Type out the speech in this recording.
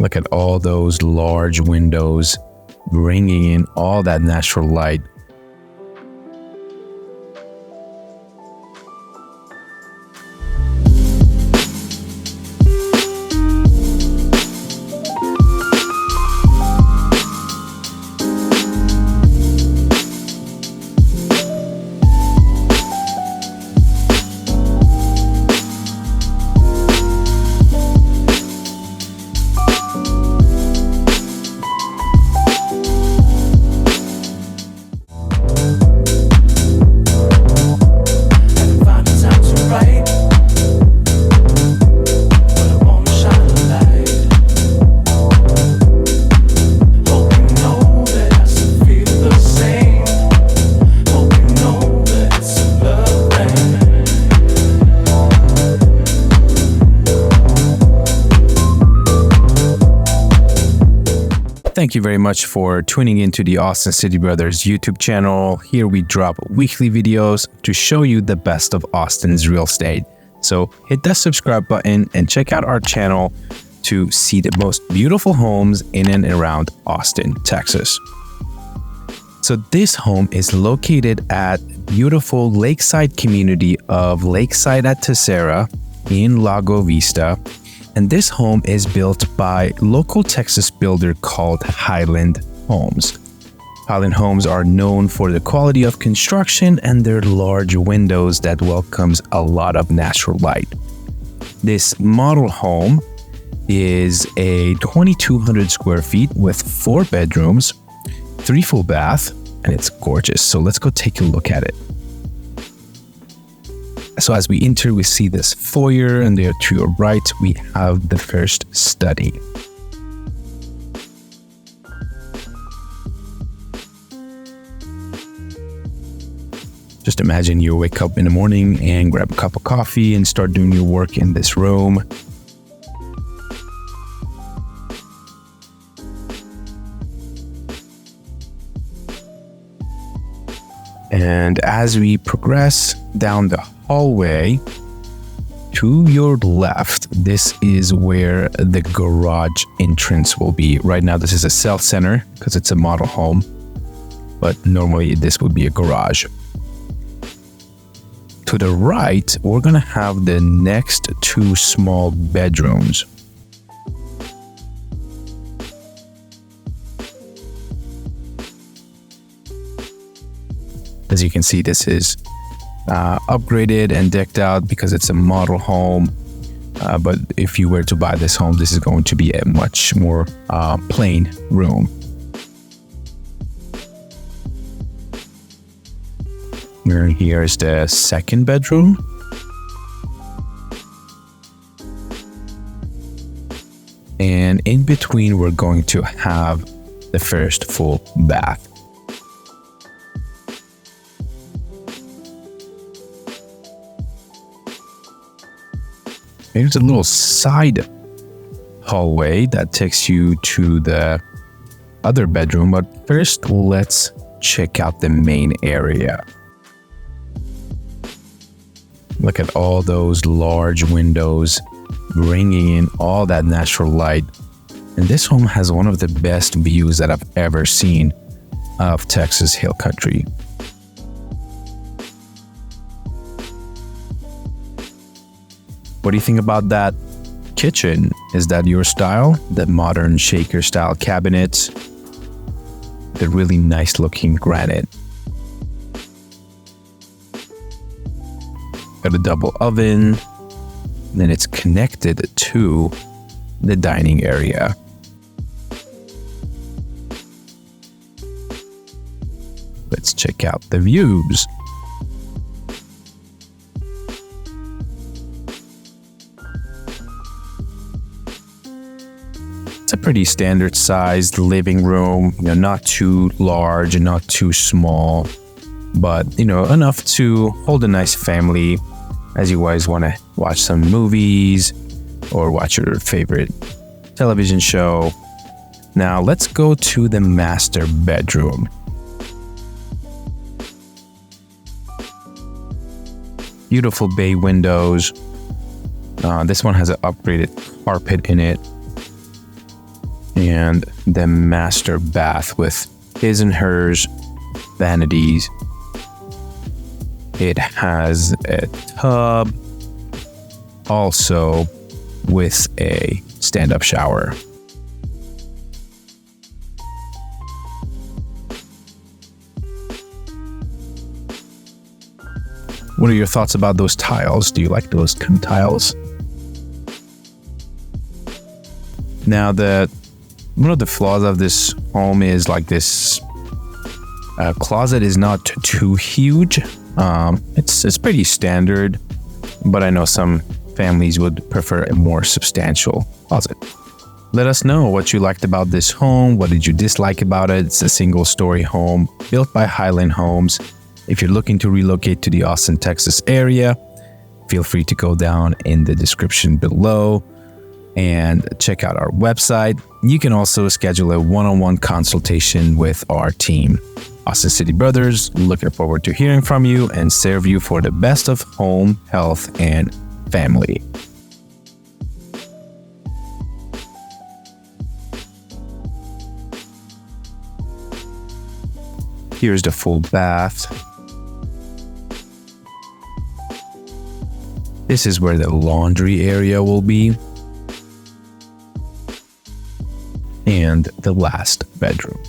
Look at all those large windows bringing in all that natural light. Thank you very much for tuning into the Austin City Brothers YouTube channel. Here we drop weekly videos to show you the best of Austin's real estate. So hit that subscribe button and check out our channel to see the most beautiful homes in and around Austin, Texas. So this home is located at beautiful lakeside community of Lakeside at Tessera in Lago Vista. And this home is built by local Texas builder called Highland Homes. Highland Homes are known for the quality of construction and their large windows that welcomes a lot of natural light. This model home is a 2,200 square feet with 4 bedrooms, 3 full bath, and it's gorgeous. So let's go take a look at it. So as we enter, we see this foyer, and there to your right, we have the first study. Just imagine you wake up in the morning and grab a cup of coffee and start doing your work in this room. And as we progress down the hallway to your left, this is where the garage entrance will be. Right now, this is a sales center because it's a model home, but normally this would be a garage. To the right, we're gonna have the next 2 small bedrooms. As you can see, this is upgraded and decked out because it's a model home. But if you were to buy this home, this is going to be a much more plain room. Here is the second bedroom. And in between, we're going to have the first full bath. Here's a little side hallway that takes you to the other bedroom, but first let's check out the main area. Look at all those large windows bringing in all that natural light. And this home has one of the best views that I've ever seen of Texas Hill Country. What do you think about that kitchen? Is that your style? The modern shaker style cabinets, the really nice looking granite. Got a double oven, and then it's connected to the dining area. Let's check out the views. It's a pretty standard sized living room, not too large and not too small, but enough to hold a nice family as you guys want to watch some movies or watch your favorite television show. Now let's go to the master bedroom. Beautiful bay windows. This one has an upgraded carpet in it. And the master bath with his and hers vanities. It has a tub, also with a stand-up shower. What are your thoughts about those tiles? Do you like those kind of tiles? Now, one of the flaws of this home is like this closet is not too huge. It's pretty standard, but I know some families would prefer a more substantial closet. Let us know what you liked about this home. What did you dislike about it? It's a single-story home built by Highland Homes. If you're looking to relocate to the Austin, Texas area, feel free to go down in the description below and check out our website. You can also schedule a one-on-one consultation with our team. Austin City Brothers, looking forward to hearing from you and serve you for the best of home, health, and family. Here's the full bath. This is where the laundry area will be. And the last bedroom.